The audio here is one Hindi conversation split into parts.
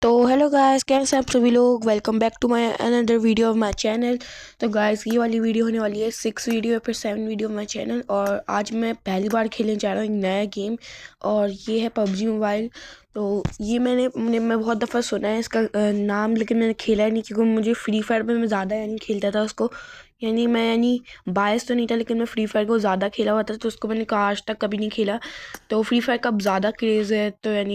तो हेलो गाइस, कैसे हैं आप सभी लोग। Welcome back to my another video of my channel. तो गाइस, ये वाली वीडियो होने वाली है 6 वीडियो या फिर 7 वीडियो ऑफ माय चैनल। और आज मैं पहली बार खेलने जा रहा हूँ एक नया गेम, और ये है पबजी मोबाइल। तो ये मैं बहुत दफ़ा सुना है इसका नाम, लेकिन मैंने खेला ही नहीं, क्योंकि मुझे फ्री फायर में मैं ज़्यादा खेलता था उसको। मैं बायस तो नहीं था, लेकिन मैं फ्री फायर को ज़्यादा खेला हुआ था, तो उसको मैंने कहा आज तक कभी नहीं खेला। तो फ्री फायर का अब ज़्यादा क्रेज़ है,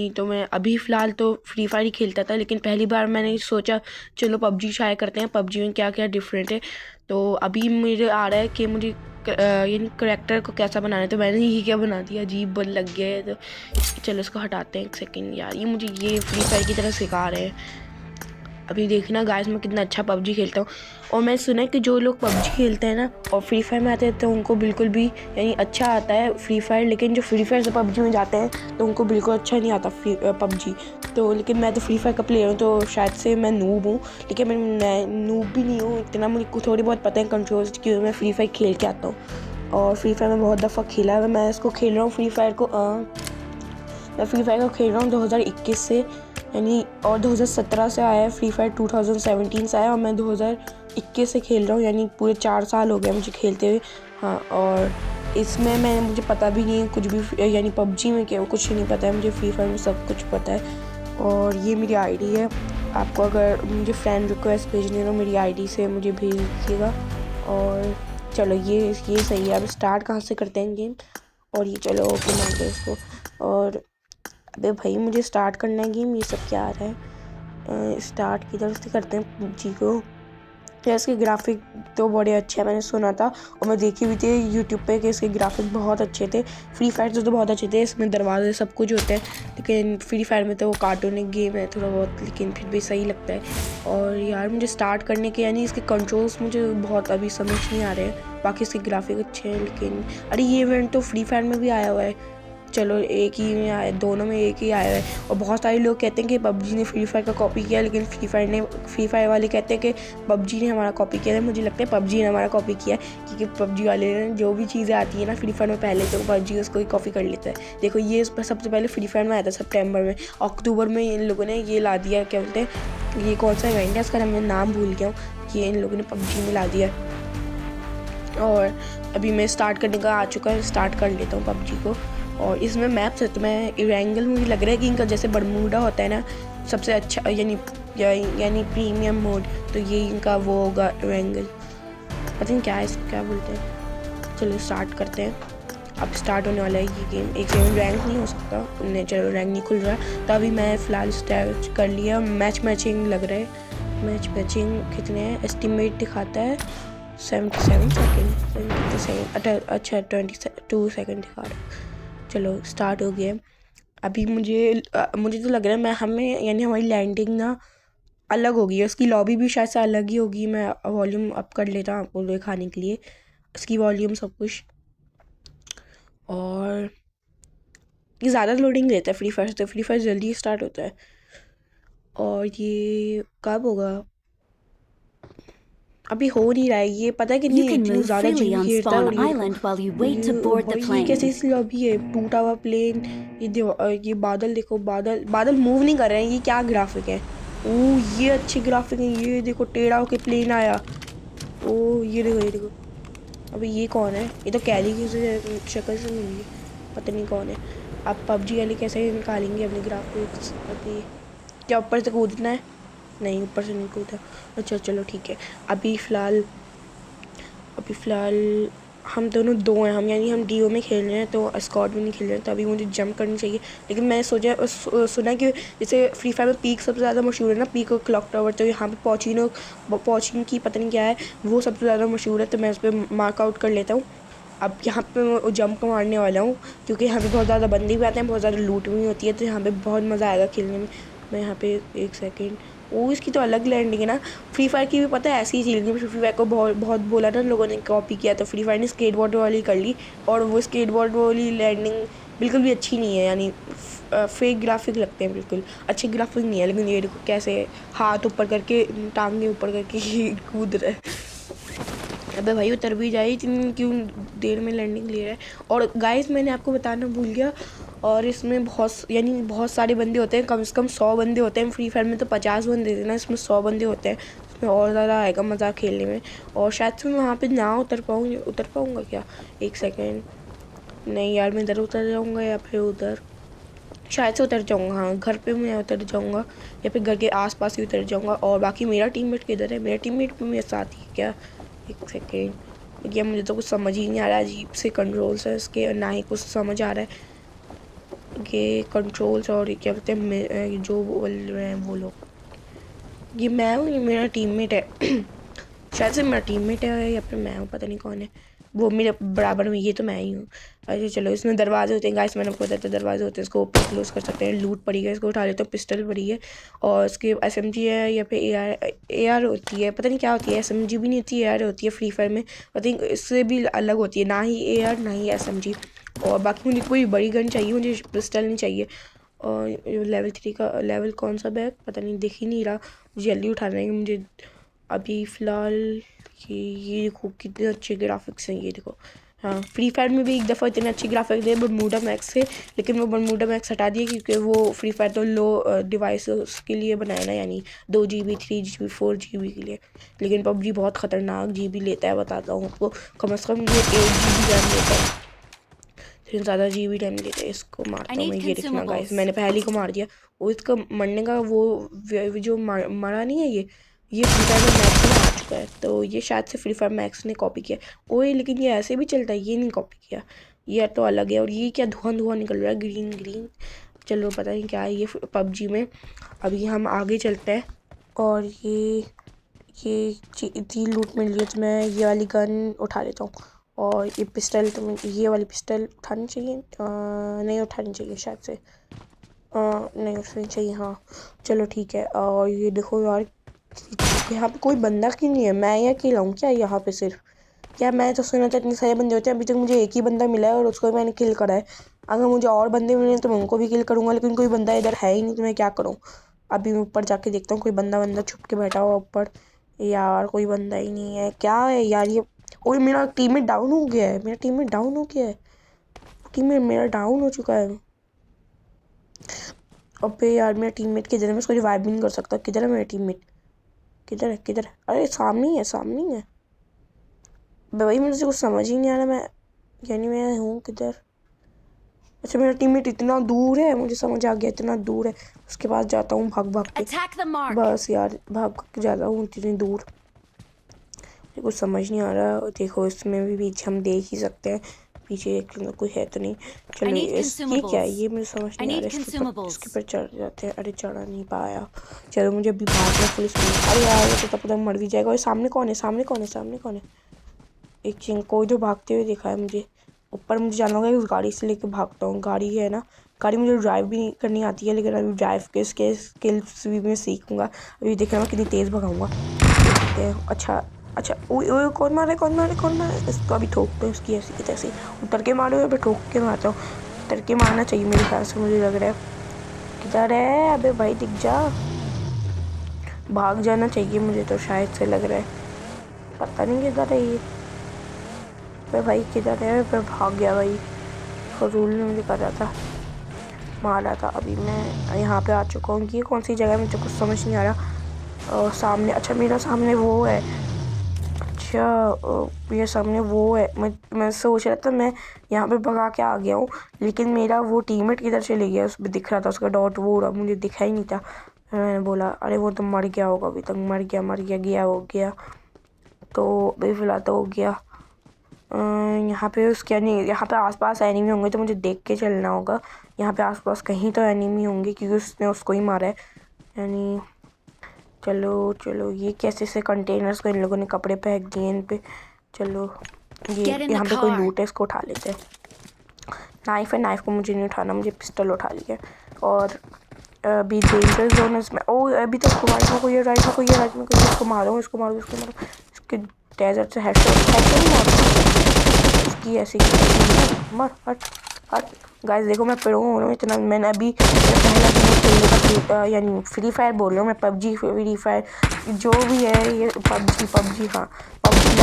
तो मैं अभी फ़िलहाल तो फ्री फायर ही खेलता था, लेकिन पहली बार मैंने सोचा चलो पबजी ट्राई करते हैं, पबजी में क्या क्या डिफरेंट है। तो अभी मुझे आ रहा है कि मुझे करेक्टर को कैसा बनाना है, तो मैंने ये क्या बना दिया, अजीब बन लग गया है। तो चलो इसको हटाते हैं एक सेकेंड। यार ये मुझे ये फ्री फायर की तरह सिखा रहे हैं। अभी देखना गाइस, मैं कितना अच्छा पबजी खेलता हूँ। और मैं सुना है कि जो लोग पबजी खेलते हैं ना और फ्री फायर में आते हैं, तो उनको बिल्कुल भी अच्छा आता है फ्री फायर, लेकिन जो फ्री फायर से पबजी में जाते हैं तो उनको बिल्कुल अच्छा नहीं आता पबजी। तो लेकिन मैं तो फ्री फायर का प्लेयर हूँ, तो शायद से मैं नूब हूँ, लेकिन मैं नूब भी नहीं हूँ इतना। मुझे थोड़ी बहुत पता है कंट्रोल्स, क्योंकि मैं फ्री फायर खेल के आता हूँ और फ्री फायर में बहुत दफ़ा खेला है। मैं इसको खेल रहा हूँ फ्री फायर को, मैं फ्री फायर को खेल रहा हूँ 2021 से, और 2017 से आया है फ्री फायर, 2017 से आया, और मैं 2021 से खेल रहा हूँ, पूरे 4 साल हो गए मुझे खेलते हुए। हाँ, और इसमें मुझे पता भी नहीं कुछ भी, पबजी में क्या कुछ नहीं पता है मुझे, फ्री फायर में सब कुछ पता है। और ये मेरी आईडी है, आपको अगर मुझे फ्रेंड रिक्वेस्ट भेजनी है तो मेरी आईडी से मुझे भेज दीजिएगा। और चलो ये सही है। अब स्टार्ट कहाँ से करते हैं गेम, और ये चलो ओके मान दो इसको। और अबे भाई, मुझे स्टार्ट करना है गेम, ये सब क्या आ रहा है। स्टार्ट की तरफ से करते हैं पबजी को। या इसके ग्राफिक तो बड़े अच्छे हैं, मैंने सुना था, और मैं देखी भी थी यूट्यूब पे कि इसके ग्राफिक बहुत अच्छे थे। फ्री फायर तो बहुत अच्छे थे, इसमें दरवाजे सब कुछ होते हैं, लेकिन फ्री फायर में तो वो कार्टूनिक गेम है थोड़ा बहुत, लेकिन फिर भी सही लगता है। और यार मुझे स्टार्ट करने के इसके कंट्रोल्स मुझे बहुत अभी समझ नहीं आ रहे हैं। बाकी इसके ग्राफिक अच्छे हैं, लेकिन अरे ये इवेंट तो फ्री फायर में भी आया हुआ है। चलो एक ही में आया, दोनों में एक ही आया है। और बहुत सारे लोग कहते हैं कि पबजी ने फ्री फायर का कॉपी किया, लेकिन फ्री फायर वाले कहते हैं कि पबजी ने हमारा कॉपी किया है। मुझे लगता है पबजी ने हमारा कॉपी किया है, क्योंकि पबजी वाले ने जो भी चीज़ें आती है ना फ्री फायर में पहले, तो पबजी उसको ही कॉपी कर लेता है। देखो ये सबसे पहले फ्री फायर में आया था सितंबर में, अक्टूबर में इन लोगों ने ये ला दिया, क्या बोलते हैं, ये कौन सा इवेंट है इसका, मैं नाम भूल गया हूँ, ये इन लोगों ने पबजी में ला दिया। और अभी मैं स्टार्ट करने का आ चुका है, स्टार्ट कर लेता हूँ पबजी को। और इसमें मैप्स है, तो मैं इरेंगल, मुझे लग रहा है कि इनका जैसे बरमूडा होता है ना सबसे अच्छा, प्रीमियम मोड, तो ये इनका वो होगा इरेंगल, पता नहीं क्या है इसको क्या बोलते हैं। चलो स्टार्ट करते हैं। अब स्टार्ट होने वाला है ये गेम। एक गेम रैंक नहीं हो सकता, नहीं चलो रैंक नहीं खुल रहा, तो अभी मैं फ़िलहाल स्टार्ट कर लिया। मैचिंग लग रहा है, मैचिंग कितने हैं, एस्टिमेट दिखाता है 77 सेकेंड, अच्छा 22 सेकेंड दिखा रहा है। चलो स्टार्ट हो गया। अभी मुझे तो लग रहा है हमारी लैंडिंग ना अलग होगी, उसकी लॉबी भी शायद से अलग ही होगी। मैं वॉल्यूम अप कर लेता हूँ आपको दिखाने के लिए, इसकी वॉल्यूम सब कुछ। और ये ज़्यादा लोडिंग लेता है फ्री फायर से, तो फ्री फायर जल्दी स्टार्ट होता है। और ये कब होगा, अभी हो नहीं रहा है ये, पता है कि नहीं इतनी ज़्यादा जीबी घेरता है। और ये कैसे इस लॉबी है, टूटा हुआ प्लेन, ये बादल देखो, बादल मूव नहीं कर रहे हैं, ये क्या ग्राफिक है। ओह ये अच्छे ग्राफिक है, ये देखो टेढ़ा होके प्लेन आया। ओह ये देखो। अभी ये कौन है, ये तो कैली की शक्ल से मिली है, पता नहीं कौन है। अब पबजी वाले कैसे निकालेंगे अपने ग्राफिक्स। अभी क्या ऊपर से कूदना है, नहीं ऊपर से नहीं कूदा। अच्छा चलो ठीक है। अभी फ़िलहाल हम दोनों दो हैं, हम डीओ में खेल रहे हैं, तो स्क्वाड में नहीं खेल रहे हैं, तो अभी मुझे जंप करनी चाहिए। लेकिन मैंने सुना कि जैसे फ्री फायर में पीक सबसे ज़्यादा मशहूर है ना, पीक और क्लॉक टावर, तो यहाँ पे पॉचिनो की पता नहीं क्या है, वो सबसे ज़्यादा मशहूर है, तो मैं उस पर मार्क आउट कर लेता हूँ। अब यहाँ पे मैं जंप मारने वाला हूँ, क्योंकि यहाँ पे बहुत ज़्यादा बंदे भी आते हैं, बहुत ज़्यादा लूट भी होती है, तो यहाँ पे बहुत मज़ा आएगा खेलने में। मैं यहाँ पे एक सेकेंड, वो इसकी तो अलग लैंडिंग है ना। फ्री फायर की भी पता है ऐसी ही चीज़ नहीं, फ्री फायर को बहुत बोला ना लोगों ने कॉपी किया, तो फ्री फायर ने स्केटबोर्ड वाली कर ली, और वो स्केटबोर्ड वाली लैंडिंग बिल्कुल भी अच्छी नहीं है, फेक ग्राफिक लगते हैं, बिल्कुल अच्छे ग्राफिक नहीं है। लेकिन ये देखो कैसे हाथ ऊपर करके, टांगे ऊपर करके कूद रहा है। अबे भाई उतर भी जाए, इतनी क्यों देर में लैंडिंग ले रहा है। और गाइस मैंने आपको बताना भूल गया, और इसमें बहुत सारे बंदे होते हैं, कम से कम 100 बंदे होते हैं। फ्री फायर में तो 50 बंदे थे ना, इसमें 100 बंदे होते हैं। इसमें और ज़्यादा आएगा मज़ा खेलने में। और शायद से मैं वहाँ पे ना उतर पाऊँगा क्या? एक सेकेंड, नहीं यार, मैं इधर उतर जाऊँगा या फिर उधर, शायद से उतर जाऊँगा। हाँ, घर पे मैं उतर जाऊँगा या फिर घर के आसपास ही उतर जाऊँगा। और बाकी मेरा टीममेट किधर है? मेरा टीममेट भी मेरे साथ ही है क्या? एक सेकेंड, ये मुझे तो कुछ समझ ही नहीं आ रहा है। अजीब से कंट्रोल्स है इसके, ना ही कुछ समझ आ रहा है ये कंट्रोल्स। और क्या कहते हैं जो बोल रहे हैं वो लोग, ये मैं हूँ, ये मेरा टीममेट है। शायद से मेरा टीममेट है या फिर मैं हूँ, पता नहीं कौन है वो मेरे बराबर में। ये तो मैं ही हूँ। अच्छा चलो, इसमें दरवाजे होते हैं गाइस, मैंने आपको बताया था दरवाजे होते हैं, इसको ओपन क्लोज कर सकते हैं। लूट पड़ी है, इसको उठा लेते हैं। पिस्टल पड़ी है और इसकी SMG है या फिर AR होती है, पता नहीं क्या होती है। SMG भी नहीं होती, AR होती है फ्री फायर में। आई थिंक इससे भी अलग होती है, ना ही AR ना ही SMG। और बाकी मुझे कोई बड़ी गन चाहिए, मुझे पिस्टल नहीं चाहिए। और लेवल 3 का लेवल कौन सा बैग पता नहीं, दिख ही नहीं रहा। मुझे जल्दी उठाना है मुझे अभी फ़िलहाल। ये देखो कितने अच्छे ग्राफिक्स हैं, ये देखो। हाँ, फ्री फायर में भी एक दफ़ा इतने अच्छे ग्राफिक्स थे बरमूडा मैक्स से, लेकिन वो बरमूडा मैक्स हटा दिए क्योंकि वो फ्री फायर तो लो डिवाइस के लिए बनाया ना, यानी 2 GB 3 GB 4 GB के लिए। लेकिन पबजी बहुत ख़तरनाक GB लेता है, बताता हूँ आपको। कम से कम ये 8 GB रैम लेता है, फिर ज़्यादा GB रैम लेता है। इसको मारता हूँ मैं, ये देखना गाइस, मैंने पहले को मार दिया। वो इसका मरने का वो जो मरा नहीं है, ये फ्री फायर में मैक्स में आ चुका है, तो ये शायद से फ्री फायर मैक्स ने कॉपी किया। ओए लेकिन ये ऐसे भी चलता है, ये नहीं कॉपी किया, ये तो अलग है। और ये क्या धुआं धुआं निकल रहा है, ग्रीन ग्रीन। चलो पता नहीं क्या है ये पबजी में। अभी हम आगे चलते हैं। और ये 3 लूट मिल रही है, तो मैं ये वाली गन उठा लेता हूँ। और ये पिस्टल, तो ये वाली पिस्टल उठानी चाहिए, नहीं उठानी चाहिए शायद से, नहीं उठानी चाहिए। हाँ चलो ठीक है। और ये देखो यार, यहाँ पे कोई बंदा क्यों नहीं है? मैं ही अकेला हूँ क्या यहाँ पे सिर्फ? क्या, मैं तो सुना था इतने सारे बंदे होते हैं, अभी तक मुझे एक ही बंदा मिला है और उसको मैंने किल करा है। अगर मुझे और बंदे मिले तो मैं उनको भी किल करूँगा, लेकिन कोई बंदा इधर है ही नहीं, तो मैं क्या करूँ? अभी मैं ऊपर जाके देखता हूँ, कोई बंदा छुप के बैठा हुआ ऊपर। यार कोई बंदा ही नहीं है, क्या है यार ये? ओए मेरा टीममेट डाउन हो गया है, मेरा टीममेट डाउन हो गया है, टीममेट मेरा डाउन हो चुका है। अबे यार मेरा टीममेट किधर है? मैं उसको रिवाइव भी नहीं कर सकता। किधर है मेरा टीममेट? किधर है, किधर है? अरे सामने ही है, सामने ही है भाई। मुझे कुछ समझ ही नहीं आ रहा, मैं यानी मैं हूँ किधर? अच्छा मेरा टीममेट इतना दूर है, मुझे समझ आ गया, इतना दूर है। उसके पास जाता हूँ भाग भाग के। बस यार भाग के जाता हूँ इतनी दूर, मुझे कुछ समझ नहीं आ रहा। देखो इसमें भी पीछे हम देख ही सकते हैं, पीछे कोई है तो नहीं। चलो ये क्या है, ये मुझे समझ नहीं आ रहा। इसके पर चढ़ जाते हैं। अरे चढ़ा नहीं पाया। चलो मुझे अभी भागना फुल स्पीड। अरे यार ये तो पता मर भी जाएगा। और सामने कौन है, सामने कौन है, सामने कौन है? एक चिंग कोई जो भागते हुए दिखा है मुझे। ऊपर मुझे जाना होगा, उस गाड़ी से लेके भागता हूँ। गाड़ी है ना, गाड़ी मुझे ड्राइव भी करनी आती है, लेकिन अभी ड्राइव के स्किल्स भी मैं सीखूंगा। अभी देखना मैं कितनी तेज़ भगाऊंगा, देखते हैं। अच्छा ओए ओए, कौन मारे, कौन मारे, कौन मारे? इसको अभी ठोकते हैं, उसकी ऐसी की तैसी। उतर के मारो या फिर ठोक के मारता हूँ? उतर के मारना चाहिए मेरे ख्याल से, मुझे लग रहा है। किधर है? अबे भाई दिख जा, भाग जाना चाहिए मुझे तो, शायद से लग रहा है। पता नहीं किधर है ये। अबे भाई किधर है? फिर भाग गया भाई, फजूल ने मुझे कर रहा था, मार रहा था। अभी मैं यहाँ पे आ चुका हूँ। ये कौन सी जगह है, मुझे कुछ समझ नहीं आ रहा। और सामने, अच्छा मेरा सामने वो है। अच्छा मेरे सामने वो है। मैं सोच रहा था मैं यहाँ पे भगा के आ गया हूँ, लेकिन मेरा वो टीममेट किधर चले गया? उस पर दिख रहा था उसका डॉट, वो उड़ा, मुझे दिखा ही नहीं था। मैंने बोला अरे वो तो मर गया होगा, अभी तक मर गया गया हो गया। तो अभी फिलहाल तो हो गया। यहाँ पे उसके नहीं, यहाँ पे आसपास एनिमी होंगे तो मुझे देख के चलना होगा। यहाँ पे आसपास कहीं तो एनिमी होंगे, क्योंकि उसने उसको ही मारा है यानी। चलो चलो, ये कैसे से कंटेनर्स को इन लोगों ने कपड़े फेंक दिए इन पे। चलो ये यहाँ पे कोई लूट है, इसको उठा लेते हैं। नाइफ है, नाइफ को मुझे नहीं उठाना, मुझे पिस्टल उठा लिया। और अभी डेंजर जोन इसमें। ओ अभी तो राइट में कोई है, राइट में कोई है, राइट में कोई है। इसको मारो, इसको मारो, इसको मारो। इसके डेजर्ट से हेडशॉट नहीं मारो, इसकी ऐसी मर। हट हट गाइस, देखो मैं प्रो हूँ इतना। मैंने अभी पहला गेम खेलने का, यानी फ्री फायर बोल रहा हूँ मैं, पबजी फ्री फायर जो भी है ये पबजी। हाँ पबजी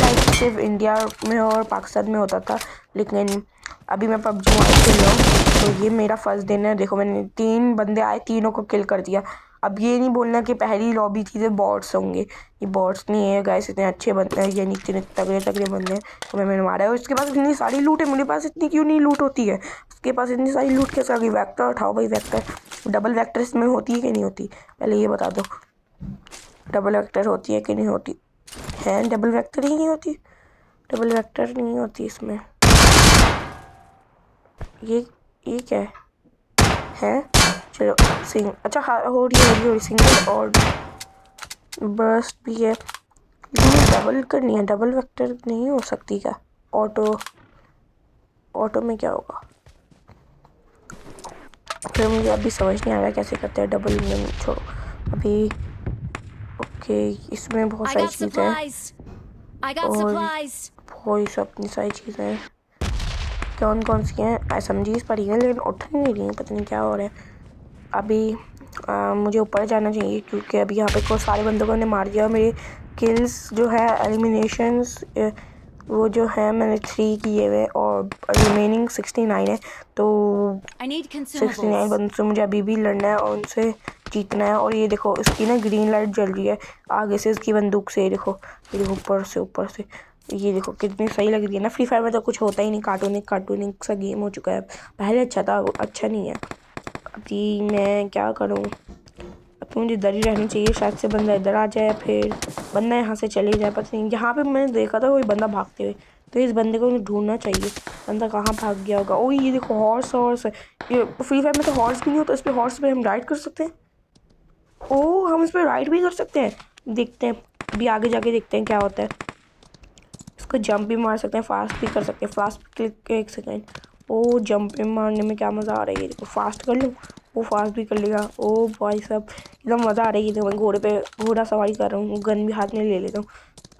लाइव सिर्फ इंडिया में और पाकिस्तान में होता था, लेकिन अभी मैं पबजी खेल रहा हूँ। तो ये मेरा फर्स्ट दिन है। देखो मैंने 3 बंदे आए, तीनों को किल कर दिया। अब ये नहीं बोलना कि पहली लॉबी थी तो बॉट्स होंगे, ये बॉट्स नहीं है गाइस। इतने अच्छे बंदे हैं, यानी इतने तगड़े तगड़े बंदे हैं तो मैंने मारा है। उसके पास इतनी सारी लूट है, मेरे पास इतनी क्यों नहीं लूट होती है? उसके पास इतनी सारी लूट कैसे आ गई? वेक्टर उठाओ भाई, वेक्टर। डबल वेक्टर इसमें होती है कि नहीं होती, पहले ये बता दो। डबल वेक्टर होती है कि नहीं होती? है, डबल वेक्टर ही नहीं होती, डबल वेक्टर नहीं होती इसमें। ये क्या है? चलो सिंग, अच्छा हाँ हो रही है सिंगल और बर्स्ट भी है, लेकिन डबल करनी है। डबल वेक्टर नहीं हो सकती क्या? ऑटो में क्या होगा फिर? मुझे अभी समझ नहीं आ रहा कैसे करते हैं डबल में। छोड़ो अभी। ओके, इसमें बहुत सारी चीज़ें हैं और वही सब इतनी सारी चीज़ें हैं। कौन कौन सी हैं? एसएमजीज पड़ी हैं लेकिन उठ नहीं रही हैं, पता नहीं क्या हो रहा है। अभी मुझे ऊपर जाना चाहिए क्योंकि अभी यहाँ पे को सारे बंदों को ने मार दिया। मेरे किल्स जो है एलिमिनेशंस वो जो है मैंने 3 किए हुए और रिमेनिंग 69 है। तो 69 बंदों से मुझे अभी भी लड़ना है और उनसे जीतना है। और ये देखो इसकी ना ग्रीन लाइट जल रही है आगे से इसकी बंदूक से। ये देखो ऊपर से ये देखो कितनी सही लग रही है ना। फ्री फायर में तो कुछ होता ही नहीं, कार्टूनिक सा गेम हो चुका है। पहले अच्छा था, वो अच्छा नहीं है। अभी मैं क्या करूं? अब तो मुझे डर ही रहना चाहिए, शायद से बंदा इधर आ जाए, फिर बंदा यहाँ से चले जाए। पता नहीं, यहाँ पे मैंने देखा था कोई बंदा भागते हुए, तो इस बंदे को ढूंढना चाहिए। बंदा कहाँ भाग गया होगा? ओ ये देखो हॉर्स है। ये फ्री फायर में तो हॉर्स भी नहीं होता, इस पर हॉर्स पे हम राइड कर सकते हैं। ओ हम इस पर राइड भी कर सकते हैं, देखते हैं अभी आगे जाके देखते हैं क्या होता है। इसको जंप भी मार सकते हैं, फास्ट भी कर सकते हैं। Fast click, 1 second. ओ जंप मारने में क्या मज़ा आ रहा है। ये देखो फास्ट कर लूँ, वो फास्ट भी कर लेगा। ओ भाई साहब एकदम मज़ा आ रही है। मैं घोड़े पे घोड़ा सवारी कर रहा हूँ, गन भी हाथ में ले लेता हूँ।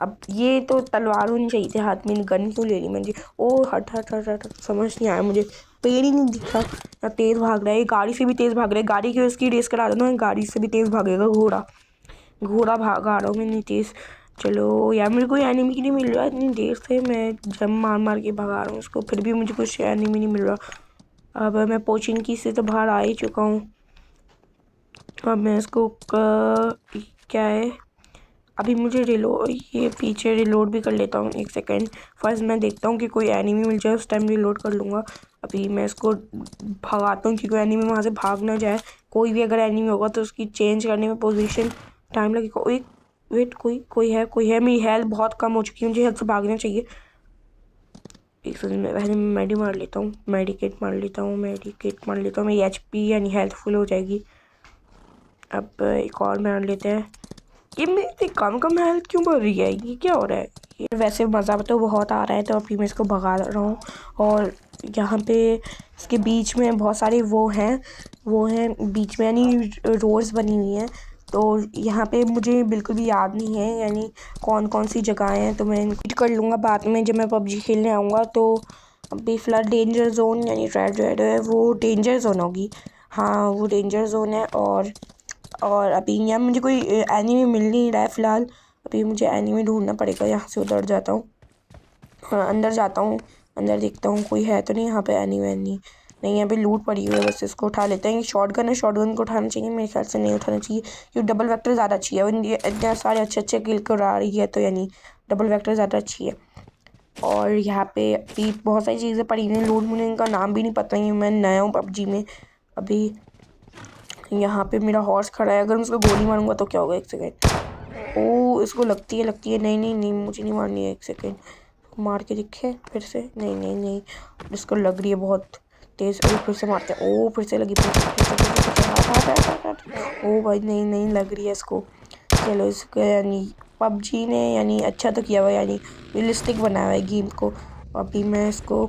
अब ये तो तलवार होनी चाहिए थी हाथ में, गन क्यों ले ली मैंने? ओ हट हट हट हट, समझ नहीं आया मुझे। पेड़ ही नहीं दिख रहा, या तेज़ भाग रहा है। गाड़ी से भी तेज़ भाग रहा है, गाड़ी की उसकी रेस करा देना, गाड़ी से भी तेज़ भागेगा घोड़ा। घोड़ा भागा रहा हूँ मैं नीतीश। चलो यार मेरे को एनिमी की नहीं मिल रहा, इतनी देर से मैं जम मार मार के भगा रहा हूँ उसको, फिर भी मुझे कुछ एनिमी नहीं मिल रहा। अब मैं पोचिंग की से तो बाहर आ ही चुका हूँ। अब मैं इसको क्या है, अभी मुझे रिलोड, ये पीछे रिलोड भी कर लेता हूँ। 1 सेकेंड, फर्स्ट मैं देखता हूँ कि कोई एनिमी मिल जाए, उस टाइम रिलोड कर लूँगा। अभी मैं इसको भगाता हूँ कि कोई एनिमी वहाँ से भाग ना जाए। कोई भी अगर एनिमी होगा तो उसकी चेंज करने में पोजीशन टाइम लगेगा। वेट, कोई है। मेरी हेल्थ बहुत कम हो चुकी है, मुझे हेल्थ से भागना चाहिए। एक सेकंड में पहले मेडिकेट मार लेता हूँ। मेरी HP यानी हेल्थ फुल हो जाएगी। अब एक और मार लेते हैं। ये मेरी कम हेल्थ क्यों बढ़ रही है? ये क्या हो रहा है? ये वैसे मज़ा तो बहुत आ रहा है, तो अभी मैं इसको भगा रहा हूँ। और यहाँ पे इसके बीच में बहुत सारे वो हैं बीच में, यानी रोड्स बनी हुई हैं। तो यहाँ पे मुझे बिल्कुल भी याद नहीं है यानी कौन कौन सी जगहें हैं, तो मैं इनको कर लूँगा बाद में जब मैं PUBG खेलने आऊँगा। तो अभी फ़िलहाल डेंजर जोन यानी रेड है, वो डेंजर जोन होगी। हाँ वो डेंजर जोन है। और अभी यहाँ मुझे कोई एनिमी मिल नहीं रहा है फ़िलहाल। अभी मुझे एनिमी ढूंढना पड़ेगा। यहाँ से उधर जाता हूँ, अंदर जाता हूँ, अंदर देखता हूँ कोई है तो नहीं यहाँ पे एनिमी नहीं। यहाँ पे लूट पड़ी हुई है, बस इसको उठा लेते हैं। शॉटगन है, शॉटगन को उठाना चाहिए, मेरे ख्याल से नहीं उठाना चाहिए क्योंकि डबल वेक्टर ज़्यादा अच्छी है। इतने सारे अच्छे किल करा रही है तो यानी डबल वेक्टर ज़्यादा अच्छी है। और यहाँ पे अभी बहुत सारी चीज़ें पड़ी हुई हैं लूट, मुझे इनका नाम भी नहीं पता है, मैं नया हूँ PUBG में। अभी यहाँ पे मेरा हॉर्स खड़ा है, अगर मैं उसको गोली मारूंगा तो क्या होगा? 1 सेकेंड। ओ इसको लगती है। नहीं मुझे नहीं मारनी है। 1 सेकेंड, मार के दिखे फिर से। नहीं इसको लग रही है बहुत तेज़। ओ फिर से मारते हैं। ओ फिर से लगी, ओ भाई नहीं लग रही है इसको। चलो इसको यानी PUBG ने यानी अच्छा तो किया हुआ, यानी रियलिस्टिक बनाया हुआ है गेम को। अभी मैं इसको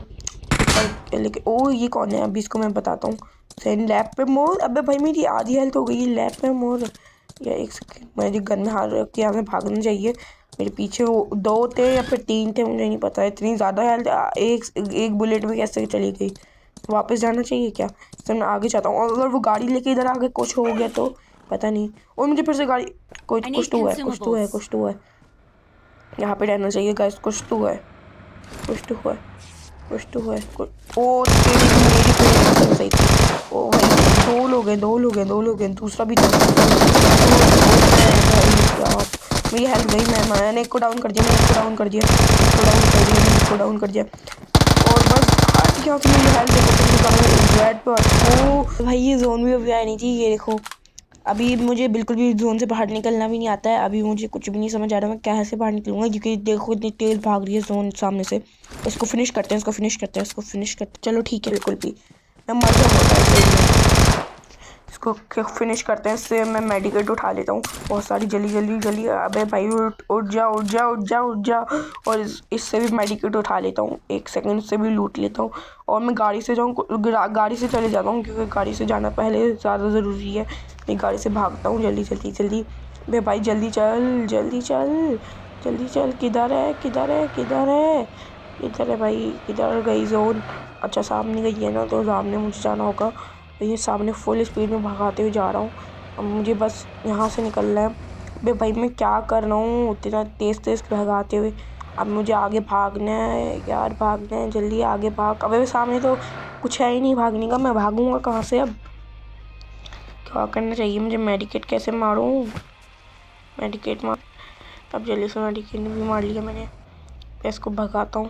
लेकिन ओ ये कौन है? अभी इसको मैं बताता हूँ। सेंड लैब पे मोर। अबे भाई मेरी आधी हेल्थ हो गई, लैब पे मोर। या 1 सेकेंड, मेरी गन में हाथ रख के यहाँ से भागना चाहिए। मेरे पीछे वो 2 थे या फिर 3 थे, मुझे नहीं पता। इतनी ज़्यादा हेल्थ एक बुलेट में कैसे चली गई? वापस जाना चाहिए क्या? तो मैं आगे जाता हूँ, अगर वो गाड़ी लेके इधर आगे कुछ हो गया तो पता नहीं। और मुझे फिर से गाड़ी कुछ तो हुआ है। यहाँ पे रहना चाहिए गाइस, कुछ तो हुआ है। कुछ तो है ओ मेरी तो सही थी। ओ भाई दो लोग हैं दूसरा भी था। मेरी हेल्प गई, मैंने एक को डाउन कर दिया, एक को डाउन कर दिया और बस हट गया कि मेरी हेल्थ देखो रेड पर। ओ भाई ये जोन भी अभी आया नहीं थी, ये देखो अभी मुझे बिल्कुल भी जोन से बाहर निकलना भी नहीं आता है। अभी मुझे कुछ भी नहीं समझ आ रहा मैं कैसे बाहर निकलूंगा, क्योंकि देखो इतनी तेज भाग रही है जोन सामने से। इसको फिनिश करते हैं, चलो ठीक है। बिल्कुल भी मैं मर जाऊंगा, इसको फिनिश करते हैं। इससे मैं मेडिकेट उठा लेता हूँ बहुत सारी, जल्दी। अबे भाई उठ जा। और इससे भी मेडिकेट उठा लेता हूँ, 1 सेकंड से भी लूट लेता हूँ। और मैं गाड़ी से गाड़ी से चले जाता हूँ, क्योंकि गाड़ी से जाना पहले ज़्यादा ज़रूरी है। मैं गाड़ी से भागता हूँ जल्दी। बे भाई जल्दी चल। किधर है भाई, किधर गई जोन? अच्छा सामने गई है ना, तो सामने मुझे जाना होगा। तो ये सामने फुल स्पीड में भगाते हुए जा रहा हूँ। अब मुझे बस यहाँ से निकलना है। बे भाई मैं क्या कर रहा हूँ इतना तेज़ भगाते हुए? अब मुझे आगे भागना है यार, जल्दी आगे भाग। अबे सामने तो कुछ है ही नहीं भागने का, मैं भागूंगा कहाँ से? अब क्या करना चाहिए मुझे? मेडिकेट कैसे मारूं? मेडिकेट मार। अब जल्दी से मेडिकेट भी मार लिया मैंने। इसको भगाता हूँ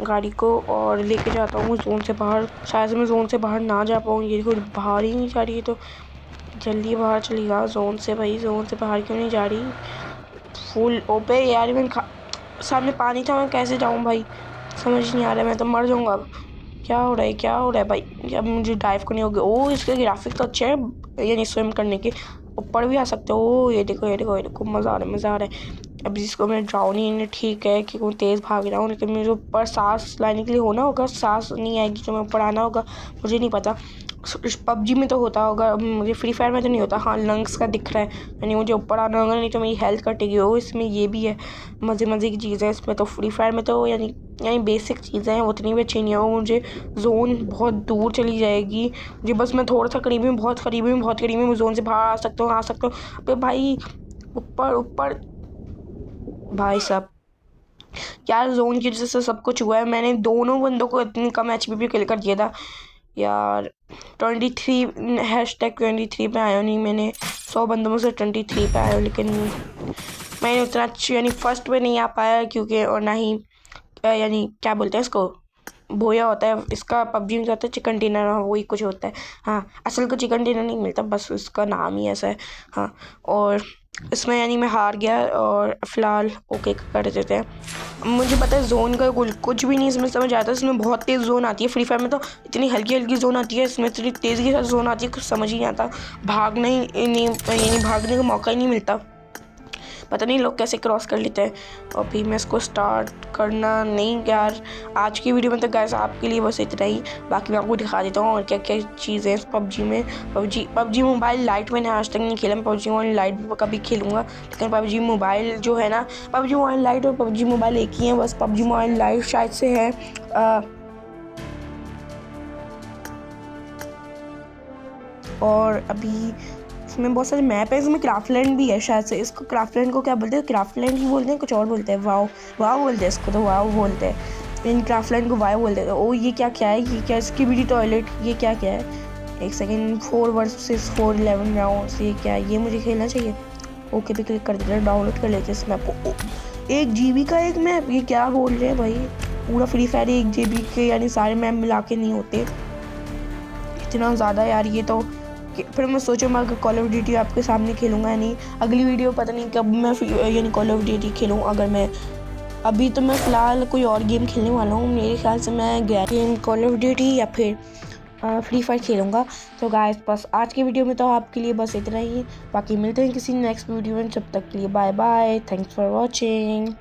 गाड़ी को और लेके जाता हूँ जोन से बाहर। शायद मैं जोन से बाहर ना जा पाऊँ, ये देखो बाहर ही नहीं जा रही है। तो जल्दी बाहर चली जा जोन से भाई, जोन से बाहर क्यों नहीं जा रही? फुल ओपे यार, मैं सामने पानी था, मैं कैसे जाऊँ भाई? समझ नहीं आ रहा है, मैं तो मर जाऊँगा अब। क्या हो रहा है भाई? अब मुझे डाइव करनी होगी। ओ इसके ग्राफिक तो अच्छे हैं, यानी स्विम करने के ऊपर भी आ सकते हो। ओ ये देखो मज़ा आ रहा है। अब जिसको मैं ड्राउनी ठीक है कि वो तेज़ भाग रहा हूँ, लेकिन मुझे ऊपर सांस लाने के लिए होना होगा, सांस नहीं आएगी तो मैं ऊपर आना होगा। मुझे नहीं पता, पबजी में तो होता होगा, मुझे फ्री फायर में तो नहीं होता। हाँ लंग्स का दिख रहा है, यानी मुझे ऊपर आना होगा, नहीं तो मेरी हेल्थ कटेगी। ओ इसमें ये भी है, मज़े की चीज़ है इसमें। तो फ्री फायर में तो यानी बेसिक चीज़ें हैं, उतनी भी अच्छी नहीं है। मुझे जोन बहुत दूर चली जाएगी, मुझे बस मैं थोड़ा सा करीबी में, बहुत करीबी में मैं जोन से बाहर आ सकता हूँ। अबे भाई ऊपर भाई साहब, यार जोन की वजह से सब कुछ हुआ है। मैंने दोनों बंदों को इतनी कम HP पे किल कर दिया था यार। 23 #23 पे आया नहीं, मैंने 100 बंदों में से 23 पे आया, लेकिन मैंने उतना अच्छी यानी फर्स्ट पे नहीं आ पाया, क्योंकि और ना ही यानी क्या बोलते हैं इसको, भोया होता है इसका। पबजी में जाता है चिकन डिनर, हाँ वही कुछ होता है। हाँ असल को चिकन डिनर नहीं मिलता, बस उसका नाम ही ऐसा है। हाँ और इसमें यानी मैं हार गया और फिलहाल ओके कर देते हैं। मुझे पता है जोन का कुछ भी नहीं इसमें समझ आता है। इसमें बहुत तेज़ जोन आती है, फ्री फायर में तो इतनी हल्की जोन आती है, इसमें इतनी तेज़ी के साथ जोन आती है कुछ समझ ही नहीं आता। भागना ही नहीं, यानी भागने का मौका ही नहीं मिलता। पता नहीं लोग कैसे क्रॉस कर लेते हैं। और फिर मैं इसको स्टार्ट करना नहीं यार। आज की वीडियो में तो गाइस आपके लिए बस इतना ही, बाकी मैं आपको दिखा देता हूँ और क्या क्या चीज़ें हैं पबजी में। पबजी मोबाइल लाइट मैंने आज तक नहीं खेला, मैं पबजी मोबाइल लाइट भी कभी खेलूँगा, लेकिन पबजी मोबाइल जो है ना, पबजी मोबाइल लाइट और पबजी मोबाइल एक ही है, बस पबजी मोबाइल लाइट शायद से है और अभी इसमें बहुत सारे मैप है। इसमें क्राफ्टलैंड भी है शायद से, इसको क्राफ्टलैंड को क्या बोलते हैं? क्राफ्टलैंड ही बोलते हैं, कुछ और बोलते हैं। वाव बोलते हैं इसको, तो वाव बोलते हैं, इन क्राफ्टलैंड को वाव बोलते हैं। ओ ये क्या है? ये क्या इसकी भी टॉयलेट? ये क्या है? 1 सेकेंड, 4 vs 4 11 राउंड, ये क्या है? ये मुझे खेलना चाहिए। ओके पे क्लिक कर देते हैं, डाउनलोड कर लेते हैं इस मैप को। 1 GB का एक मैप, ये क्या बोल रहे हैं भाई? पूरा फ्री फायर 1 GB के, यानी सारे मैप मिला के नहीं होते इतना ज़्यादा यार। ये तो फिर मैं सोचूंगा कि कॉल ऑफ ड्यूटी आपके सामने खेलूंगा या नहीं। अगली वीडियो पता नहीं कब मैं यानी कॉल ऑफ ड्यूटी खेलूँ। अगर मैं अभी तो मैं फ़िलहाल कोई और गेम खेलने वाला हूँ, मेरे ख्याल से मैं गेम कॉल ऑफ ड्यूटी या फिर फ्री फायर खेलूँगा। तो गाइस बस आज की वीडियो में तो आपके लिए बस इतना ही, बाकी मिलते हैं किसी नेक्स्ट वीडियो में। जब तक के लिए bye bye, thanks for watching.